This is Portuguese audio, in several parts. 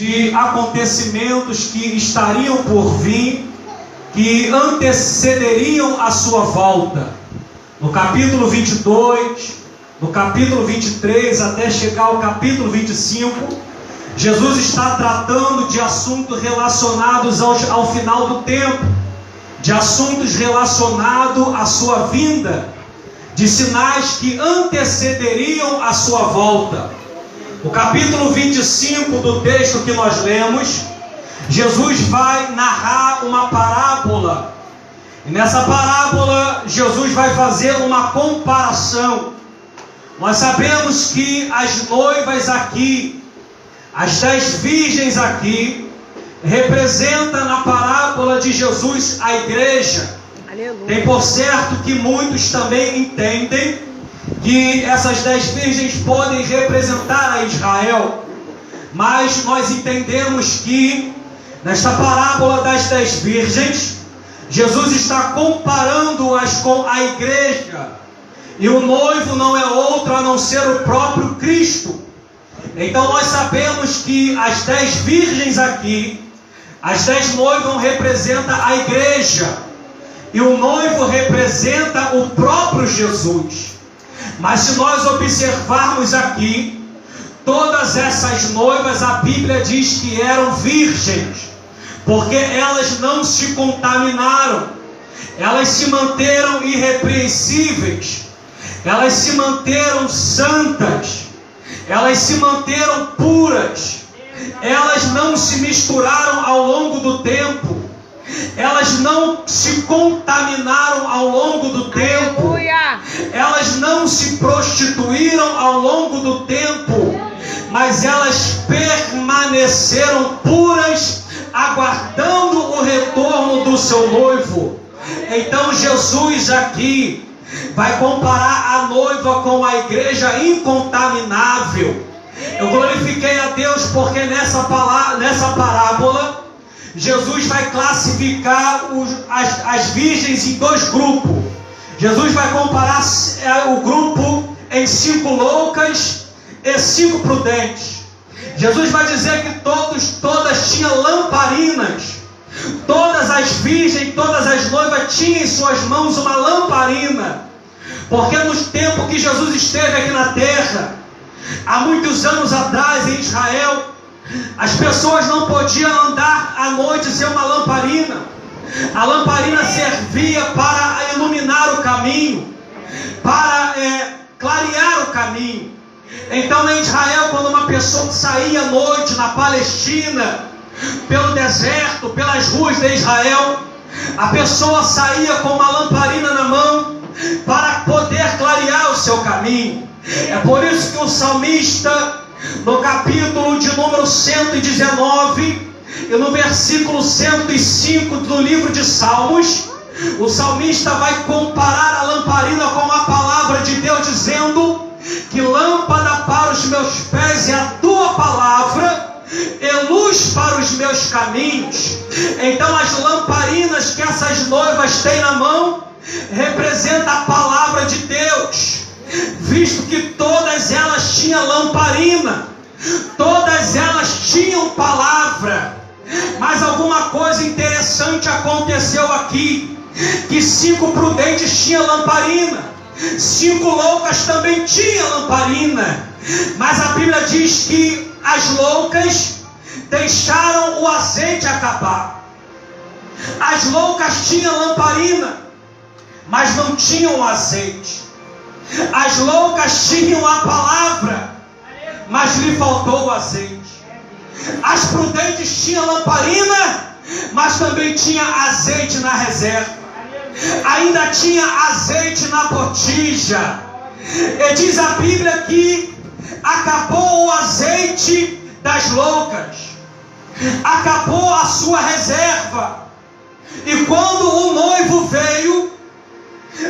de acontecimentos que estariam por vir, que antecederiam a sua volta. No capítulo 22, no capítulo 23, até chegar ao capítulo 25, Jesus está tratando de assuntos relacionados ao final do tempo, de assuntos relacionados à sua vinda, de sinais que antecederiam a sua volta. No capítulo 25 do texto que nós lemos, Jesus vai narrar uma parábola. E nessa parábola, Jesus vai fazer uma comparação. Nós sabemos que as noivas aqui, as 10 virgens aqui, representam na parábola de Jesus a igreja. Aleluia. Tem por certo que muitos também entendem que essas 10 virgens podem representar a Israel, mas nós entendemos que nesta parábola das 10 virgens, Jesus está comparando-as com a igreja, e o noivo não é outro a não ser o próprio Cristo. Então nós sabemos que as 10 virgens aqui, as 10 noivas representam a igreja, e o noivo representa o próprio Jesus. Mas se nós observarmos aqui, todas essas noivas, a Bíblia diz que eram virgens, porque elas não se contaminaram, elas se manteram irrepreensíveis, elas se manteram santas, elas se manteram puras, elas não se misturaram ao longo do tempo, elas não se contaminaram ao longo do tempo, elas não se prostituíram ao longo do tempo, mas elas permaneceram puras, aguardando o retorno do seu noivo. Então Jesus aqui vai comparar a noiva com a igreja incontaminável. Eu glorifiquei a Deus porque nessa parábola Jesus vai classificar as virgens em 2 grupos. Jesus vai comparar o grupo em 5 loucas e 5 prudentes. Jesus vai dizer que todas tinham lamparinas. Todas as virgens, todas as noivas tinham em suas mãos uma lamparina. Porque nos tempos que Jesus esteve aqui na terra, há muitos anos atrás em Israel, as pessoas não podiam andar à noite sem uma lamparina. A lamparina servia para iluminar o caminho, para clarear o caminho. Então em Israel, quando uma pessoa saía à noite na Palestina, pelo deserto, pelas ruas de Israel, a pessoa saía com uma lamparina na mão para poder clarear o seu caminho. É por isso que o salmista, no capítulo de número 119 e no versículo 105 do livro de Salmos, o salmista vai comparar a lamparina com a palavra de Deus, dizendo que lâmpada para os meus pés é a tua palavra e luz para os meus caminhos. Então as lamparinas que essas noivas têm na mão representam a palavra de Deus, visto que todas elas tinham lamparina, todas elas tinham palavra. Mas alguma coisa interessante aconteceu aqui, que 5 prudentes tinham lamparina, 5 loucas também tinham lamparina, mas a Bíblia diz que as loucas deixaram o azeite acabar. As loucas tinham lamparina, mas não tinham azeite. As loucas tinham a palavra, mas lhe faltou o azeite. As prudentes tinham lamparina, mas também tinha azeite na reserva. Ainda tinha azeite na botija. E diz a Bíblia que acabou o azeite das loucas, acabou a sua reserva. E quando o noivo veio,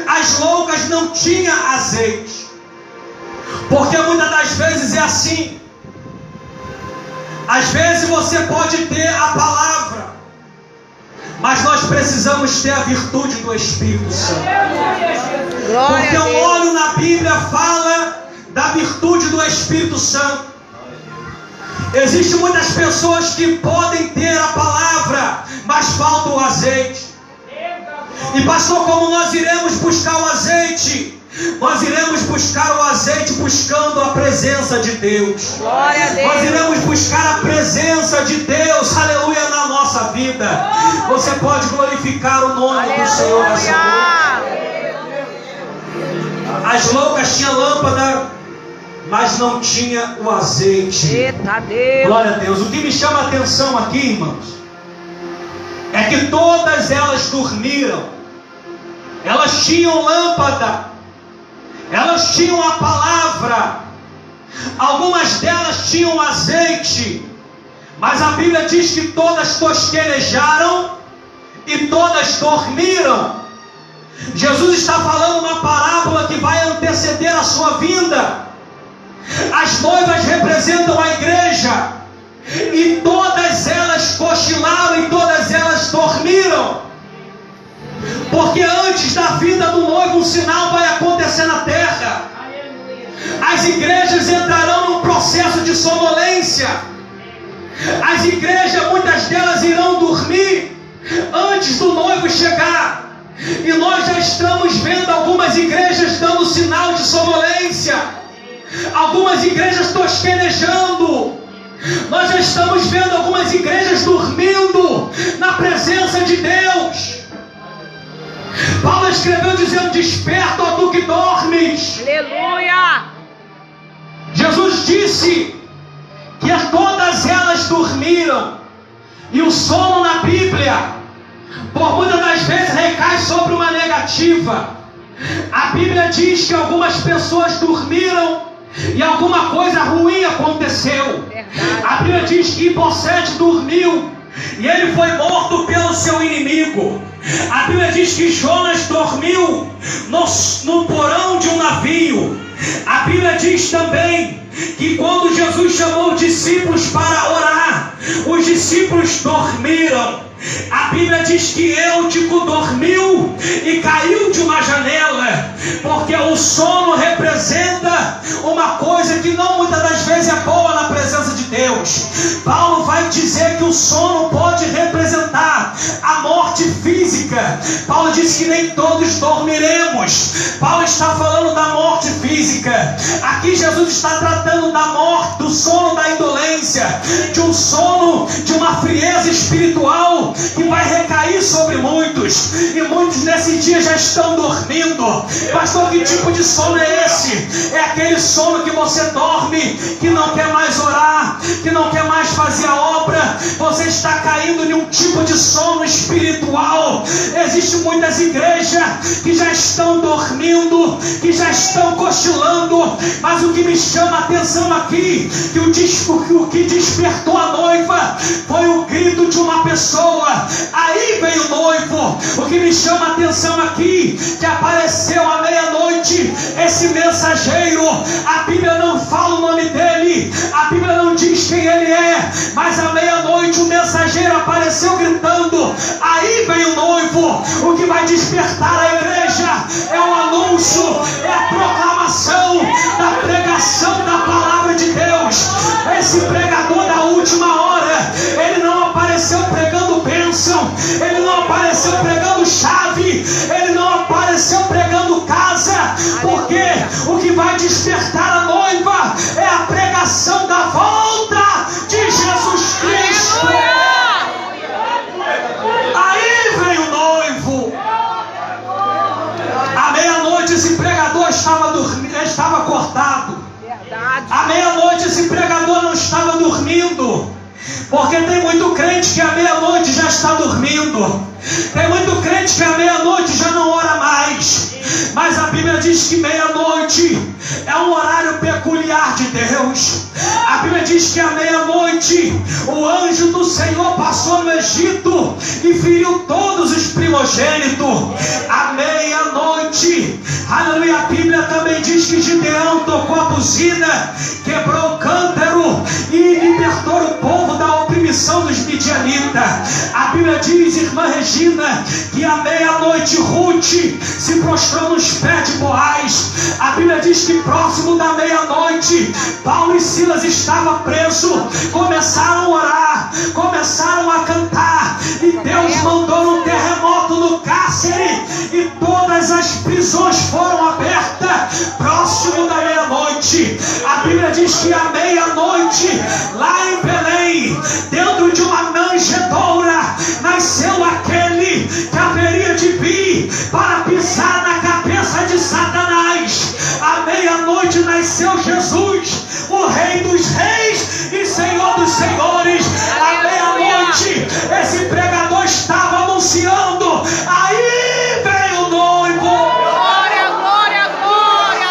as loucas não tinham azeite. Porque muitas das vezes é assim. Às vezes você pode ter a palavra, mas nós precisamos ter a virtude do Espírito Santo. Porque o óleo na Bíblia fala da virtude do Espírito Santo. Existem muitas pessoas que podem ter a palavra, mas falta o azeite. E pastor, como nós iremos buscar o azeite? Nós iremos buscar o azeite buscando a presença de Deus. Glória a Deus. Nós iremos buscar a presença de Deus, aleluia, na nossa vida. Você pode glorificar o nome do Senhor nessa noite. As loucas tinham lâmpada, mas não tinha o azeite. Eita Deus. Glória a Deus. O que me chama a atenção aqui, irmãos, é que todas elas dormiram. Elas tinham lâmpada, elas tinham a palavra, algumas delas tinham azeite, mas a Bíblia diz que todas tosquenejaram e todas dormiram. Jesus está falando uma parábola que vai anteceder a sua vinda. As noivas representam a igreja, e todas elas cochilaram e todas elas dormiram. Porque antes da vinda do noivo um sinal vai acontecer na terra. As igrejas entrarão num processo de sonolência. As igrejas, muitas delas irão dormir antes do noivo chegar. E nós já estamos vendo algumas igrejas dando sinal de sonolência, algumas igrejas tosquenejando. Nós já estamos vendo algumas igrejas dormindo na presença de Deus. Paulo escreveu dizendo: desperta, ó tu que dormes. Aleluia. Jesus disse que todas elas dormiram. E o sono na Bíblia, por muitas das vezes, recai sobre uma negativa. A Bíblia diz que algumas pessoas dormiram e alguma coisa ruim aconteceu. Verdade. A Bíblia diz que Ibosete dormiu e ele foi morto pelo seu inimigo. A Bíblia diz que Jonas dormiu no porão de um navio. A Bíblia diz também que quando Jesus chamou os discípulos para orar, os discípulos dormiram. A Bíblia diz que Eutico dormiu e caiu de uma janela, porque o sono representa uma coisa que não muitas das vezes é boa na presença de Deus. Paulo vai dizer que o sono pode representar a morte física. Paulo diz que nem todos dormiremos. Paulo está falando da morte física. Aqui Jesus está tratando da morte, do sono da indolência, de um sono, de uma frieza espiritual que vai recair sobre muitos, e muitos nesse dia já estão dormindo. Pastor, que tipo de sono é esse? É aquele sono que você dorme, que não quer mais orar, que não quer mais fazer a obra. Você está caindo em um tipo de sono espiritual. Existem muitas igrejas que já estão dormindo, que já estão cochilando, mas o que me chama a atenção aqui, que o que despertou a noiva foi o grito de uma pessoa. Aí veio o noivo. O que me chama a atenção aqui, que apareceu à meia-noite esse mensageiro. A Bíblia não fala o nome dele, a Bíblia não diz quem ele é, mas à meia-noite o mensageiro apareceu gritando: aí veio o noivo. O que vai despertar a igreja é o anúncio, é a proclamação da pregação da palavra de Deus. Esse pregador da última hora, ele não apareceu pregando bênção, ele não apareceu pregando chave, ele não apareceu pregando casa, porque o que vai despertar a noiva é a pregação da volta de Jesus Cristo. Aí veio o noivo. À meia-noite esse pregador estava dormindo, estava acordado. À meia-noite esse pregador não estava dormindo. Porque tem muito crente que à meia-noite já está dormindo. Tem muito crente que à meia-noite já não ora mais. Mas a Bíblia diz que meia-noite é um horário peculiar de Deus. A Bíblia diz que à meia-noite o anjo do Senhor passou no Egito e feriu todos os primogênitos. À meia-noite, aleluia, a Bíblia também diz que Gideão tocou a buzina, quebrou o cântaro e libertou o povo da opressão dos midianitas. doida. A Bíblia diz, irmã Regina, que à meia-noite Ruth se prostrou nos pés de Boaz. A Bíblia diz que próximo da meia-noite, Paulo e Silas estavam presos. Começaram a orar, começaram a cantar, e Deus mandou um terremoto no cárcere, e todas as prisões foram abertas próximo da meia-noite. A Bíblia diz que à meia-noite, lá em Belém, dentro de uma manjedoura, nasceu aquele que haveria de vir para pisar na cabeça de Satanás. À meia-noite nasceu Jesus, o Rei dos Reis e Senhor dos Senhores. À meia-noite, esse pregador estava anunciando: aí vem o noivo. Glória, glória, glória.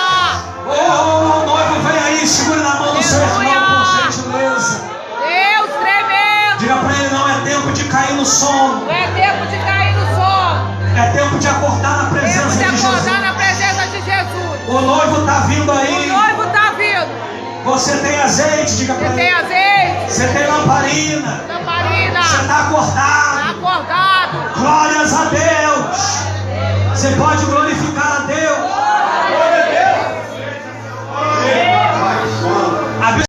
Oh, o noivo vem aí. Segure na mão do seu irmão, por gentileza. Deus tremendo. Diga para ele: não é tempo de cair no sono, Não é tempo de cair no sono. é tempo de acordar na Tempo presença de de acordar Jesus. na presença de Jesus. O noivo está vindo O aí. noivo está vindo. Você tem azeite, diga para Você tem ele. azeite, Você tem lamparina. lamparina. Você está acordado. Está acordado. Glórias a Deus. Você pode glorificar a Deus.